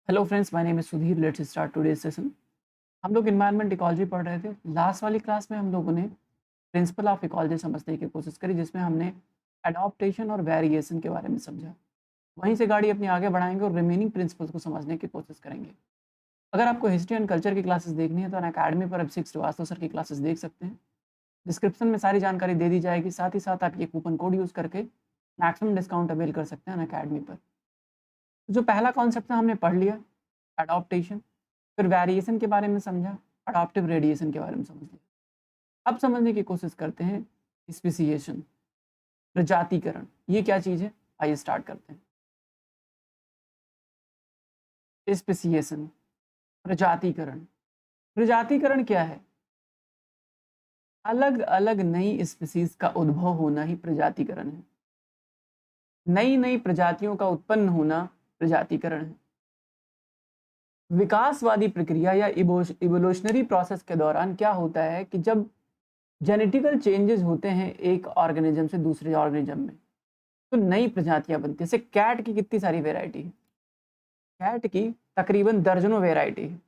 Hello friends, my name is Sudhir. Let's start today's session. हम लोग environment ecology पढ़ रहे थे। लास्ट वाली क्लास में हम लोगों ने प्रिंसिपल ऑफ इकोलॉजी समझने की कोशिश करी, जिसमें हमने एडॉप्टेशन और वेरिएशन के बारे में समझा। वहीं से गाड़ी अपनी आगे बढ़ाएंगे और रिमेनिंग प्रिंसिपल्स को समझने की कोशिश करेंगे। अगर आपको हिस्ट्री एंड कल्चर की क्लासेस देखनी है तो अनअकैडमी पर अभिषेक श्रीवास्तव सर की क्लासेस देख सकते हैं। डिस्क्रिप्शन में सारी जानकारी दे दी जाएगी। साथ ही साथ आप ये कूपन कोड यूज़ करके मैक्सिमम डिस्काउंट अवेल कर सकते हैं अनअकैडमी पर। जो पहला कॉन्सेप्ट था हमने पढ़ लिया, एडॉप्टेशन। फिर वेरिएशन के बारे में समझा, अडॉप्टिव रेडिएशन के बारे में समझ लिया। अब समझने की कोशिश करते हैं स्पेसिएशन, प्रजातिकरण। ये क्या चीज़ है, आइए स्टार्ट करते हैं। स्पेसिएशन, प्रजातिकरण। प्रजातिकरण क्या है? अलग अलग नई स्पीसीज का उद्भव होना ही प्रजातिकरण है। नई नई प्रजातियों का उत्पन्न होना प्रजातिकरण है। विकासवादी प्रक्रिया या इवोल्यूशनरी प्रोसेस के दौरान क्या होता है कि जब जेनेटिकल चेंजेस होते हैं एक ऑर्गेनिज्म से दूसरे ऑर्गेनिज्म में, तो नई प्रजातियां बनती हैं। जैसे कैट की कितनी सारी वेराइटी है, कैट की तकरीबन दर्जनों वेराइटी है।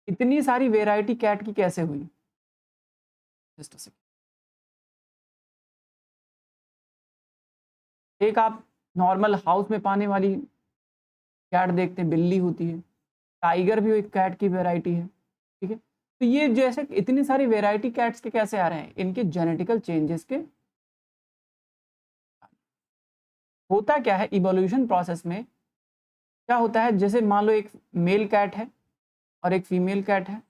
इतनी सारी वेराइटी कैट की कैसे हुई? Just a second. एक आप नॉर्मल हाउस में पाने वाली कैट देखते हैं, बिल्ली होती है। टाइगर भी एक कैट की वेराइटी है, ठीक है। तो ये जैसे इतनी सारी वेराइटी कैट्स के कैसे आ रहे हैं? इनके जेनेटिकल चेंजेस के। होता क्या है इवोल्यूशन प्रोसेस में? क्या होता है, जैसे मान लो एक मेल कैट है और एक फीमेल कैट है,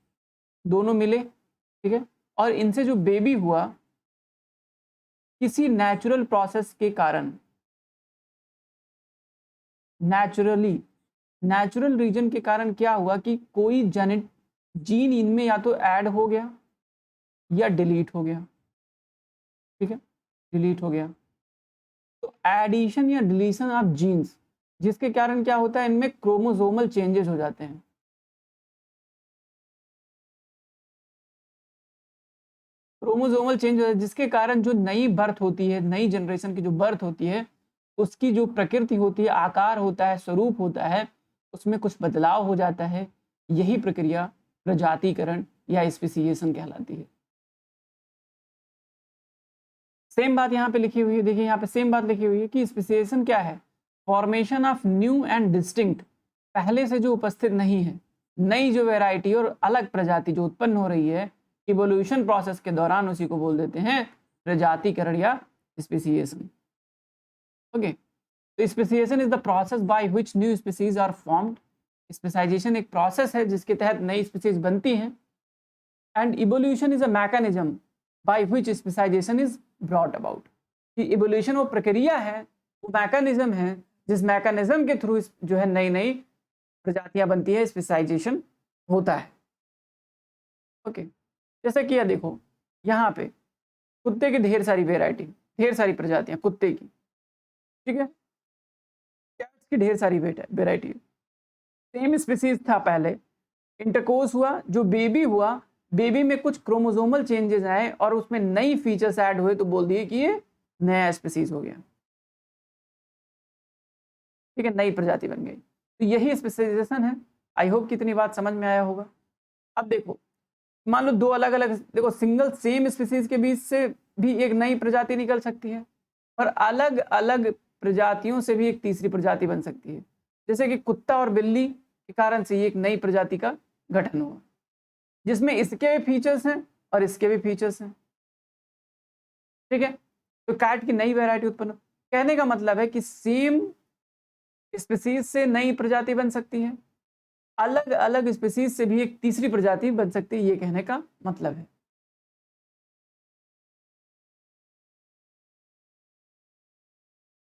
दोनों मिले, ठीक है, और इनसे जो बेबी हुआ, किसी नेचुरल प्रोसेस के कारण, नेचुरल रीजन के कारण क्या हुआ कि कोई जेनेट जीन इनमें या तो ऐड हो गया या डिलीट हो गया, ठीक है, डिलीट हो गया। तो एडिशन या डिलीशन ऑफ जीन्स, जिसके कारण क्या होता है, इनमें क्रोमोसोमल चेंजेस हो जाते हैं। क्रोमोसोमल चेंज हो जाता है, जिसके कारण जो नई बर्थ होती है, नई जनरेशन की जो बर्थ होती है, उसकी जो प्रकृति होती है, आकार होता है, स्वरूप होता है, उसमें कुछ बदलाव हो जाता है। यही प्रक्रिया प्रजातिकरण या स्पेसिएशन कहलाती है। सेम बात यहाँ पे लिखी हुई है, देखिए यहाँ पे सेम बात लिखी हुई है कि स्पेसिएशन क्या है? Formation of new and distinct, पहले से जो उपस्थित नहीं है, नई जो वैरायटी और अलग प्रजाति जो उत्पन्न हो रही है इवोल्यूशन प्रोसेस के दौरान, उसी को बोल देते हैं प्रजातिकरण या स्पेसिएशन। ओके, तो speciation is the process by which new species are formed. Speciation एक प्रोसेस है जिसके तहत नई स्पीसीज बनती हैं। And evolution is a mechanism by which speciation is brought about. कि इवोल्यूशन वो प्रक्रिया है, वो मैकेनिज्म है, जिस मैकेनिज्म के थ्रू जो है नई नई प्रजातियां बनती है, स्पेसाइजेशन होता है। ओके, जैसे कि यह देखो, यहाँ पे कुत्ते की ढेर सारी वेराइटी, ढेर सारी प्रजातियां कुत्ते की, ठीक है। कैट्स की ढेर सारी वेराइटी, सेम स्पीसीज था पहले, इंटरकोर्स हुआ, जो बेबी हुआ, बेबी में कुछ क्रोमोसोमल चेंजेस आए और उसमें नई फीचर्स ऐड हुए, तो बोल दिए कि ये नया स्पीसीज हो गया, ठीक है, नई प्रजाति बन गई। तो यही स्पेशलाइजेशन है। आई होप कि इतनी बात समझ में आया होगा। अब देखो, मान लो दो अलग अलग, देखो सिंगल सेम स्पीसीज के बीच से भी एक नई प्रजाति निकल सकती है, और अलग अलग प्रजातियों से भी एक तीसरी प्रजाति बन सकती है। जैसे कि कुत्ता और बिल्ली के कारण से ये एक नई प्रजाति का गठन हुआ, जिसमें इसके भी फीचर्स हैं और इसके भी फीचर्स हैं, ठीक है। तो कैट की नई वैरायटी उत्पन्न, कहने का मतलब है कि सेम स्पीसीज से नई प्रजाति बन सकती है, अलग अलग स्पीसीज से भी एक तीसरी प्रजाति बन सकती है, ये कहने का मतलब है।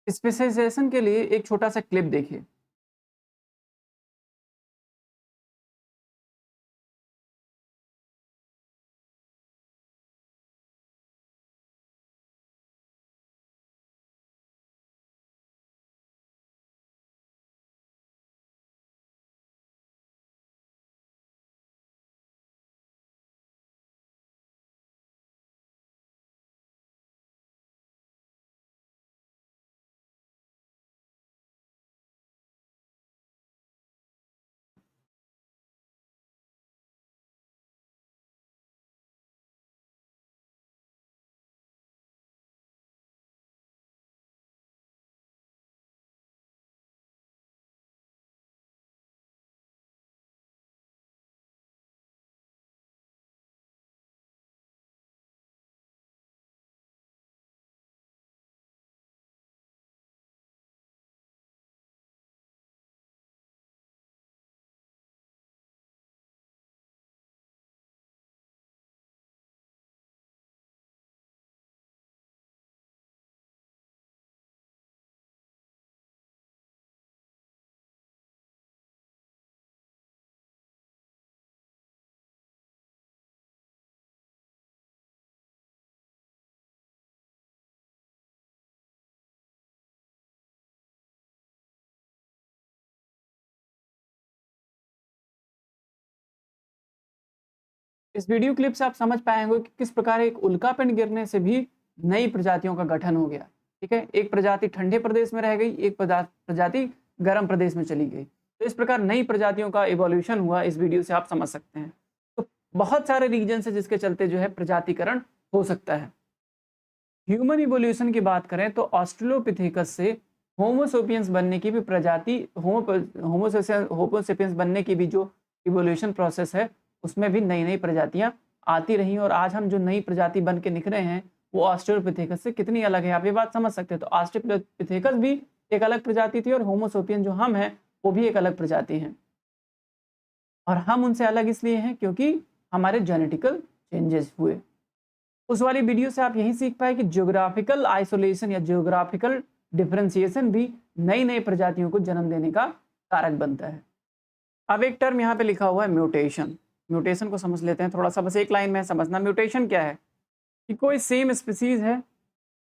स्पेशलाइजेशन के लिए एक छोटा सा क्लिप देखिए। इस वीडियो क्लिप से आप समझ पाए होंगे कि किस प्रकार एक उल्कापिंड गिरने से भी नई प्रजातियों का गठन हो गया। ठीक है, एक प्रजाति ठंडे प्रदेश में रह गई, एक प्रजाति गर्म प्रदेश में चली गई। तो इस प्रकार नई प्रजातियों का इवोल्यूशन हुआ, इस वीडियो से आप समझ सकते हैं। तो बहुत सारे रीजन है जिसके चलते जो है प्रजातिकरण हो सकता है। ह्यूमन इवोल्यूशन की बात करें तो ऑस्ट्रेलोपिथेकस से होमोसोपियंस बनने की भी प्रजाति होमोसेपियंस बनने की भी जो इवोल्यूशन प्रोसेस है उसमें भी नई नई प्रजातियां आती रही, और आज हम जो नई प्रजाति बन के निकले हैं वो ऑस्ट्रेलोपिथेकस से कितनी अलग है, आप ये बात समझ सकते हैं। तो ऑस्ट्रेलोपिथेकस भी एक अलग प्रजाति थी और होमोसोपियन जो हम हैं वो भी एक अलग प्रजाति हैं, और हम उनसे अलग इसलिए हैं क्योंकि हमारे जेनेटिकल चेंजेस हुए। उस वाली वीडियो से आप यही सीख पाए कि ज्योग्राफिकल आइसोलेशन या ज्योग्राफिकल डिफरेंशिएशन भी नई नई प्रजातियों को जन्म देने का कारक बनता है। अब एक टर्म यहाँ पे लिखा हुआ है म्यूटेशन। म्यूटेशन को समझ लेते हैं थोड़ा सा, बस एक लाइन में समझना। म्यूटेशन क्या है कि कोई सेम स्पीसीज है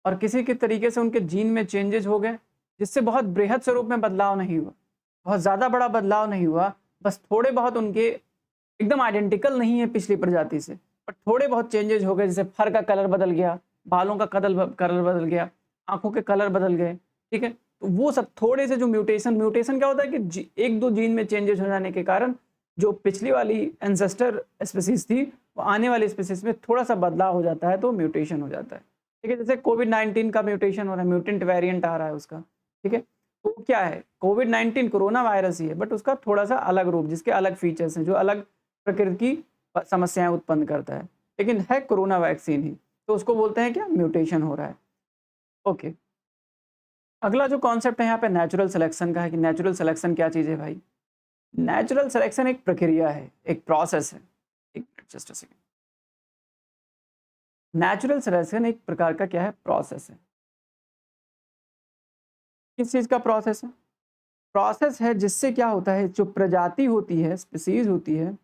और किसी के तरीके से उनके जीन में चेंजेस हो गए जिससे बहुत बृहद स्वरूप में बदलाव नहीं हुआ, बहुत ज़्यादा बड़ा बदलाव नहीं हुआ, बस थोड़े बहुत उनके एकदम आइडेंटिकल नहीं है पिछली प्रजाति से, पर थोड़े बहुत चेंजेस हो गए, जैसे फर का कलर बदल गया, बालों का कलर बदल गया, आंखों के कलर बदल गए। ठीक है, तो वो सब थोड़े से जो म्यूटेशन क्या होता है कि एक दो जीन में चेंजेस हो जाने के कारण जो पिछली वाली एंसेस्टर स्पीसीज थी वो आने वाली स्पीसीज में थोड़ा सा बदलाव हो जाता है तो म्यूटेशन हो जाता है। ठीक है, जैसे कोविड-19 का म्यूटेशन हो रहा है, म्यूटेंट वेरिएंट आ रहा है उसका। ठीक है, तो क्या है, कोविड-19 कोरोना वायरस ही है, बट उसका थोड़ा सा अलग रूप, जिसके अलग फीचर्स हैं, जो अलग प्रकृति की समस्याएं उत्पन्न करता है, लेकिन है कोरोना वैक्सीन ही, तो उसको बोलते हैं क्या, म्यूटेशन हो रहा है। ओके, अगला जो कॉन्सेप्ट है यहाँ पे नेचुरल सिलेक्शन का है कि नेचुरल सिलेक्शन क्या चीज़ है भाई। नेचुरल सिलेक्शन एक प्रक्रिया है, एक प्रोसेस है। एक minute, just a second. Natural selection एक प्रकार का क्या है, प्रोसेस है। किस चीज़ का प्रोसेस है? प्रोसेस है जिससे क्या होता है, जो प्रजाति होती है, स्पीसीज होती है,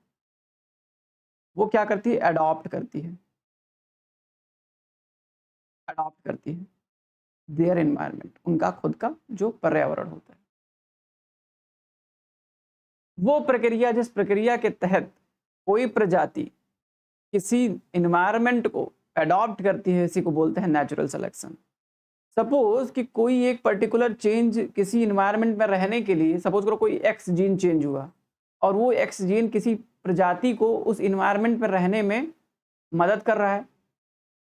वो क्या करती है, अडॉप्ट करती है देयर एनवायरनमेंट, उनका खुद का जो पर्यावरण होता है। वो प्रक्रिया, जिस प्रक्रिया के तहत कोई प्रजाति किसी एनवायरनमेंट को अडॉप्ट करती है, इसी को बोलते हैं नेचुरल सिलेक्शन। सपोज कि कोई एक पर्टिकुलर चेंज किसी इन्वायरमेंट में रहने के लिए, सपोज करो कोई एक्स जीन चेंज हुआ और वो एक्स जीन किसी प्रजाति को उस इन्वायरमेंट में रहने में मदद कर रहा है,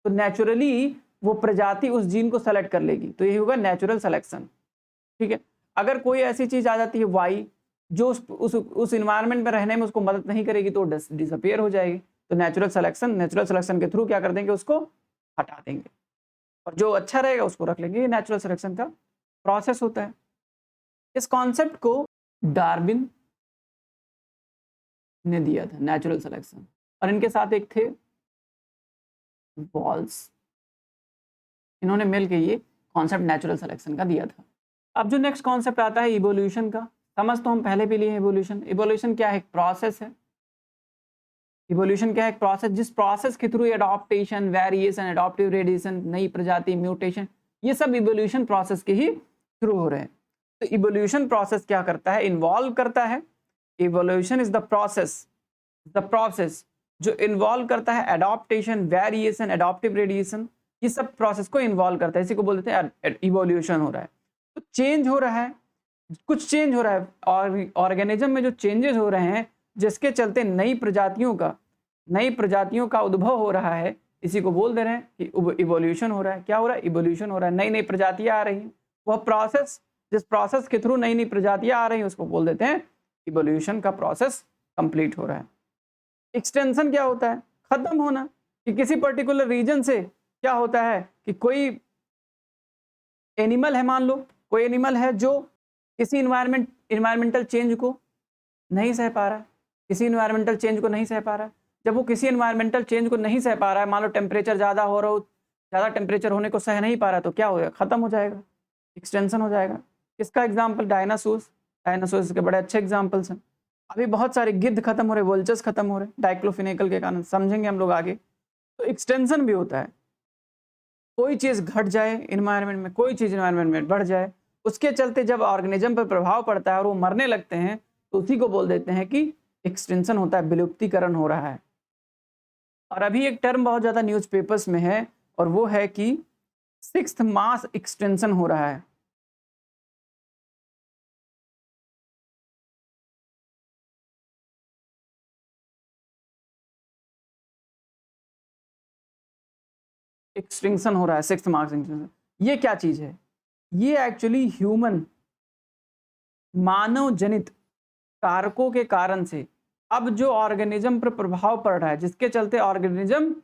तो नेचुरली वो प्रजाति उस जीन को सेलेक्ट कर लेगी, तो यही होगा नेचुरल सिलेक्शन। ठीक है, अगर कोई ऐसी चीज आ जाती है वाई जो उस इन्वायरमेंट में रहने में उसको मदद नहीं करेगी तो डिसअपियर हो जाएगी, तो नेचुरल सिलेक्शन के थ्रू क्या कर देंगे, उसको हटा देंगे, और जो अच्छा रहेगा उसको रख लेंगे। ये नेचुरल सिलेक्शन का प्रोसेस होता है। इस कॉन्सेप्ट को डार्विन ने दिया था, नेचुरल सिलेक्शन, और इनके साथ एक थे बॉल्स, इन्होंने मिलकर ये कॉन्सेप्ट नेचुरल सिलेक्शन का दिया था। अब जो नेक्स्ट कॉन्सेप्ट आता है इवोल्यूशन का, समझ तो हम पहले भी लिए इवोल्यूशन। इवोल्यूशन क्या है, एक प्रोसेस है। इवोल्यूशन क्या है, एक प्रोसेस, जिस प्रोसेस के through adaptation, variation, adaptive radiation, नई प्रजाति, म्यूटेशन, ये सब इवोल्यूशन प्रोसेस के ही थ्रू हो रहे हैं। तो इवोल्यूशन प्रोसेस क्या करता है, इन्वॉल्व करता है, इवोल्यूशन इज द प्रोसेस जो इन्वॉल्व करता है एडॉप्टेशन, वेरिएशन, एडॉप्टिव रेडिएशन, ये सब प्रोसेस को इन्वॉल्व करता है, इसी को बोलते हैं इवोल्यूशन हो रहा है। तो चेंज हो रहा है, कुछ चेंज हो रहा है, और ऑर्गेनिज्म में जो चेंजेस हो रहे हैं जिसके चलते नई प्रजातियों का उद्भव हो रहा है, इसी को बोल दे रहे हैं कि इवोल्यूशन हो रहा है। क्या हो रहा है, इवोल्यूशन हो रहा है, नई नई प्रजातियां आ रही हैं। वह प्रोसेस, जिस प्रोसेस के थ्रू नई नई प्रजातियां आ रही हैं, उसको बोल देते हैं इवोल्यूशन का प्रोसेस कंप्लीट हो रहा है। एक्सटेंशन क्या होता है, खत्म होना, कि किसी पर्टिकुलर रीजन से क्या होता है कि कोई एनिमल है, मान लो कोई एनिमल है जो किसी इन्वायरमेंटल चेंज को नहीं सह पा रहा है, जब वो किसी इन्वायरमेंटल चेंज को नहीं सह पा रहा है, मान लो टेम्परेचर ज़्यादा हो रहा हो, ज़्यादा टेम्परेचर होने को सह नहीं पा रहा, तो क्या होगा, खत्म हो जाएगा, एक्सटेंशन हो जाएगा। इसका एग्जाम्पल डायनासोर्स के बड़े अच्छे एग्जाम्पल्स हैं। अभी बहुत सारे गिद्ध खत्म हो रहे, वल्चर्स खत्म हो रहे डाइक्लोफिनेकल के कारण, समझेंगे हम लोग आगे। तो एक्सटेंशन भी होता है, कोई चीज़ घट जाए इन्वायरमेंट में, कोई चीज़ इन्वायरमेंट में बढ़ जाए, उसके चलते जब ऑर्गेनिज्म पर प्रभाव पड़ता है और वो मरने लगते हैं, तो उसी को बोल देते हैं कि एक्सटेंशन होता है, विलुप्तीकरण हो रहा है। और अभी एक टर्म बहुत ज़्यादा न्यूज़पेपर्स में है और वो है कि 6th मास एक्सटेंशन हो रहा है। एक्सटिंक्शन हो रहा है, 6th मास एक्सटेंशन। ये क्या चीज़ है? ये एक्चुअली ह्यूमन मानव जनित कारकों के कारण से अब जो ऑर्गेनिज्म पर प्रभाव पड़ रहा है, जिसके चलते ऑर्गेनिज्म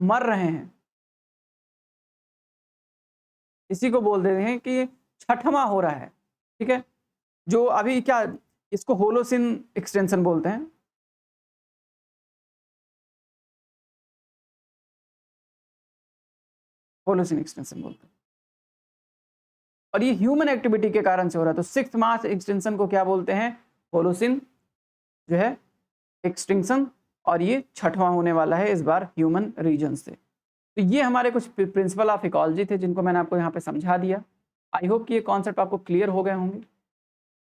मर रहे हैं, इसी को बोल देते हैं कि छठवां हो रहा है। ठीक है, जो अभी क्या इसको होलोसिन एक्सटेंशन बोलते हैं। होलोसिन एक्सटेंशन बोलते हैं और ये ह्यूमन एक्टिविटी के कारण से हो रहा है। तो 6th मास एक्सटेंशन को क्या बोलते हैं? होलोसिन जो है एक्सटिंक्शन, और ये छठवां होने वाला है इस बार ह्यूमन रीजन से। तो ये हमारे कुछ प्रिंसिपल ऑफ इकोलॉजी थे जिनको मैंने आपको यहाँ पे समझा दिया। आई होप कि ये कॉन्सेप्ट आपको क्लियर हो गए होंगे।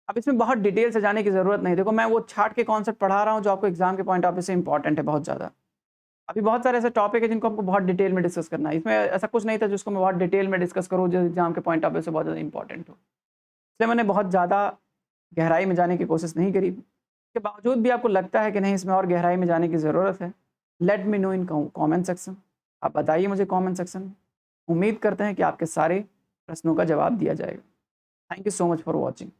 अब इसमें बहुत डिटेल से जाने की ज़रूरत नहीं। देखो, मैं वो चार्ट के कॉन्सेप्ट पढ़ा रहा हूँ जो आपको एग्जाम के पॉइंट ऑफ व्यू से इंपॉर्टेंट है बहुत ज़्यादा। अभी बहुत सारे ऐसे टॉपिक है जिनको आपको बहुत डिटेल में डिस्कस करना है। इसमें ऐसा कुछ नहीं था जिसको मैं बहुत डिटेल में डिस्कस करूँ जो एग्जाम के पॉइंट ऑफ व्यू से बहुत ज़्यादा इंपॉर्टेंट हो। इसलिए मैंने बहुत ज़्यादा गहराई में जाने की कोशिश नहीं करी। के बावजूद भी आपको लगता है कि नहीं इसमें और गहराई में जाने की ज़रूरत है, let me know in comment section. आप बताइए मुझे कमेंट सेक्शन में। उम्मीद करते हैं कि आपके सारे प्रश्नों का जवाब दिया जाएगा। Thank you so much for watching.